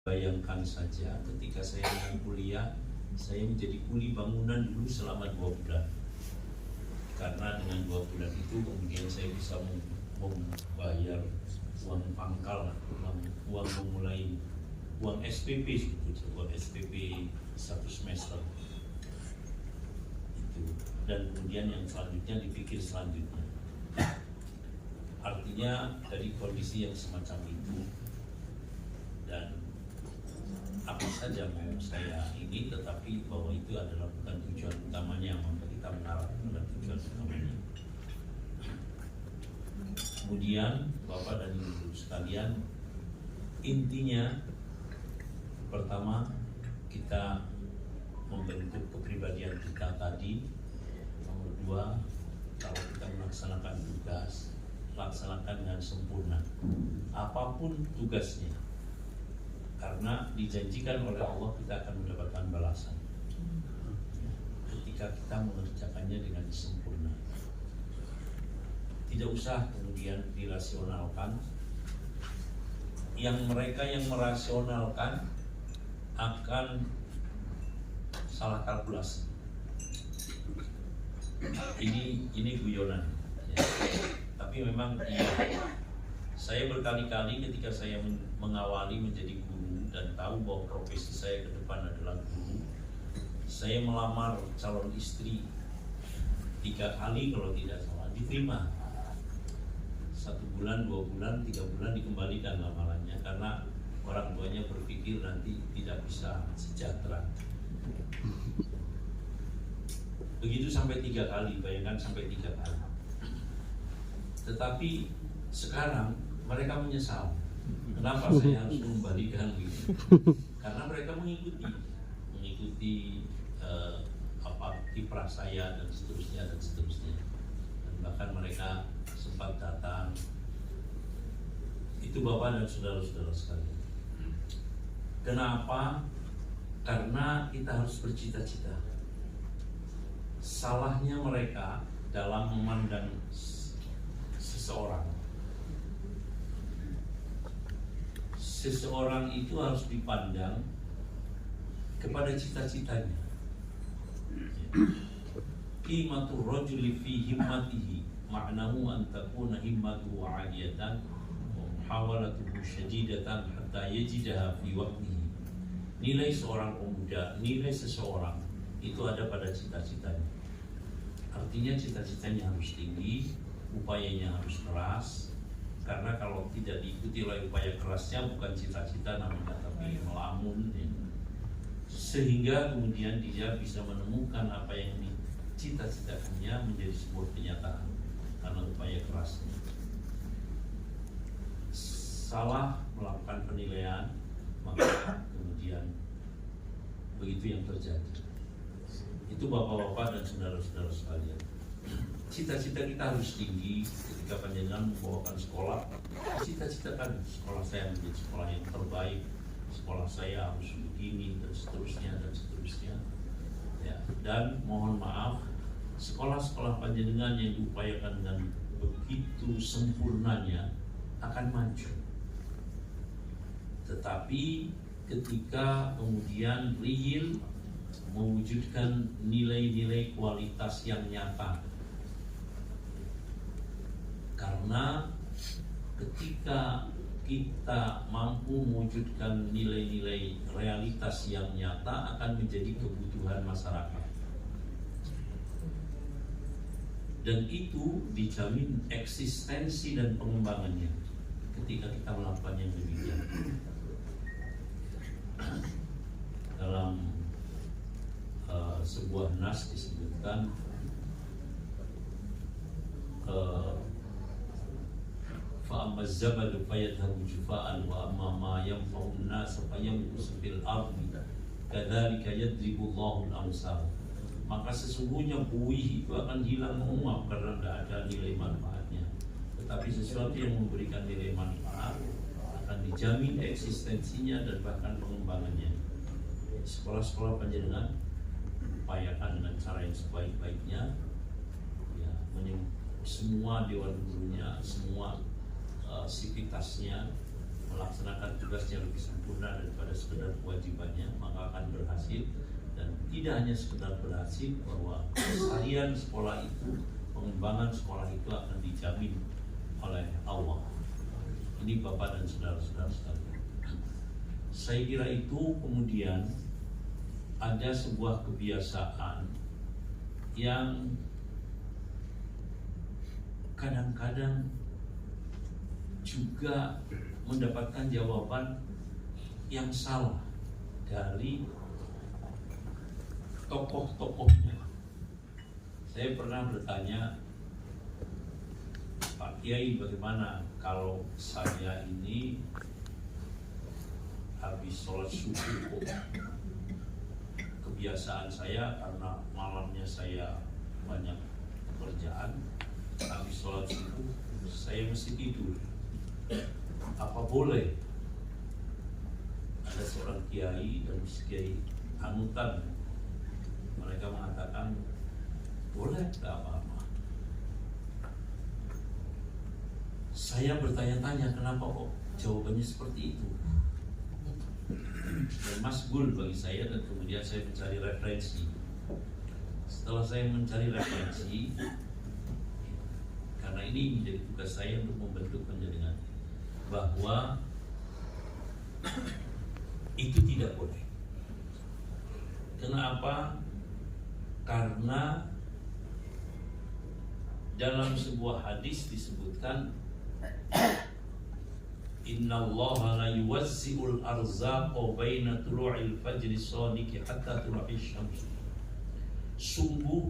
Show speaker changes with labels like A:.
A: Bayangkan saja ketika saya kuliah, saya menjadi kuli bangunan dulu selama 2 bulan. Karena dengan 2 bulan itu kemudian saya bisa membayar uang pangkal, uang memulai, uang SPP sebetulnya, uang SPP 1 semester. Itu. Dan kemudian yang selanjutnya dipikir selanjutnya. Artinya dari kondisi yang semacam itu, dan apa saja mau saya ini, tetapi bahwa itu adalah bukan tujuan utamanya, maka kita mengarah pada tujuan utamanya. Kemudian Bapak dan Ibu sekalian, intinya pertama kita membentuk kepribadian kita tadi. Nomor 2, kalau kita melaksanakan tugas, laksanakan dengan sempurna apapun tugasnya, karena dijanjikan oleh Allah kita akan mendapatkan balasan ketika kita mengerjakannya dengan sempurna. Tidak usah kemudian dirasionalkan. Mereka yang merasionalkan akan salah kalkulasi. Ini guyonan ya. Tapi memang iya. Saya berkali-kali ketika saya mengawali menjadi guru dan tahu bahwa profesi saya ke depan adalah guru, saya melamar calon istri 3 kali kalau tidak salah, diterima. 1 bulan, 2 bulan, 3 bulan dikembalikan lamarannya karena orang tuanya berpikir nanti tidak bisa sejahtera. Begitu sampai 3 kali, bayangkan sampai 3 kali. Tetapi sekarang mereka menyesal. Kenapa saya harus mengembalikan gitu? Karena mereka mengikuti kiprah saya dan seterusnya. Dan bahkan mereka sempat datang. Itu Bapak dan saudara-saudara sekalian. Kenapa? Karena kita harus bercita-cita. Salahnya mereka dalam memandang seseorang itu harus dipandang kepada cita-citanya. Qimatur rajuli fi himmatihi ma'nahu an takuna himmatuhu 'aliyatan wa muhawalatuhu syadidatan hatta yajidaha fi waqtihi. Nilai seorang pemuda, nilai seseorang itu ada pada cita-citanya. Artinya cita-citanya harus tinggi, upayanya harus keras. Karena kalau tidak diikuti oleh upaya kerasnya, bukan cita-cita namanya, tapi melamun ya. Sehingga kemudian dia bisa menemukan apa yang dicita-citakannya menjadi sebuah kenyataan karena upaya kerasnya. Salah melakukan penilaian, maka kemudian begitu yang terjadi. Itu bapak-bapak dan saudara-saudara sekalian. Cita-cita kita harus tinggi. Ketika panjenengan membawakan sekolah, cita-citakan sekolah saya menjadi sekolah yang terbaik, sekolah saya harus begini dan seterusnya ya. Dan mohon maaf, sekolah-sekolah panjenengan yang diupayakan dengan begitu sempurnanya akan maju. Tetapi ketika kemudian real mewujudkan nilai-nilai kualitas yang nyata, karena ketika kita mampu mewujudkan nilai-nilai realitas yang nyata akan menjadi kebutuhan masyarakat, dan itu dijamin eksistensi dan pengembangannya ketika kita melakukan yang demikian. Dalam sebuah nas disebutkan فَأَمَّا الزَّبَدُ فَيَذْهَبُ جُفَاءً وَأَمَّا مَا يَنْفَعُ النَّاسَ فَيَمْكُثُ فِي الْأَرْضِ كَذَلِكَ يَضْرِبُ اللَّهُ الْأَمْثَالَ. Maka sesungguhnya buih itu akan hilang menguap karena tidak ada nilai manfaatnya. Tetapi sesuatu yang memberikan nilai manfaat akan dijamin eksistensinya dan bahkan pengembangannya. Sekolah-sekolah panjenengan upayakan dengan cara yang sebaik-baiknya ya, semua dewan gurunya, semua sivitasnya melaksanakan tugasnya lebih sempurna daripada sekedar kewajibannya, maka akan berhasil. Dan tidak hanya sekedar berhasil, bahwa keseharian sekolah itu, pengembangan sekolah itu akan dijamin oleh Allah. Ini Bapak dan saudara-saudara sekalian. Saya kira itu kemudian ada sebuah kebiasaan yang kadang-kadang juga mendapatkan jawaban yang salah dari tokoh-tokohnya. Saya pernah bertanya, Pak Kiai, bagaimana kalau saya ini habis sholat subuh, kebiasaan saya karena malamnya saya banyak pekerjaan, habis sholat subuh saya mesti tidur. Apa boleh? Ada seorang kiai dan kiai anutan, mereka mengatakan boleh, tidak apa-apa. Saya bertanya-tanya, kenapa kok jawabannya seperti itu? Dan masgul bagi saya, dan kemudian saya mencari referensi. Setelah saya mencari referensi, karena ini menjadi tugas saya untuk membentuk penjaringan, bahwa itu tidak boleh. Kenapa? Karena dalam sebuah hadis disebutkan, Innallaha la yuwazzi'ul arzaqa baina tulu'il fajri shadiqi hatta tulu'i syams. Sungguh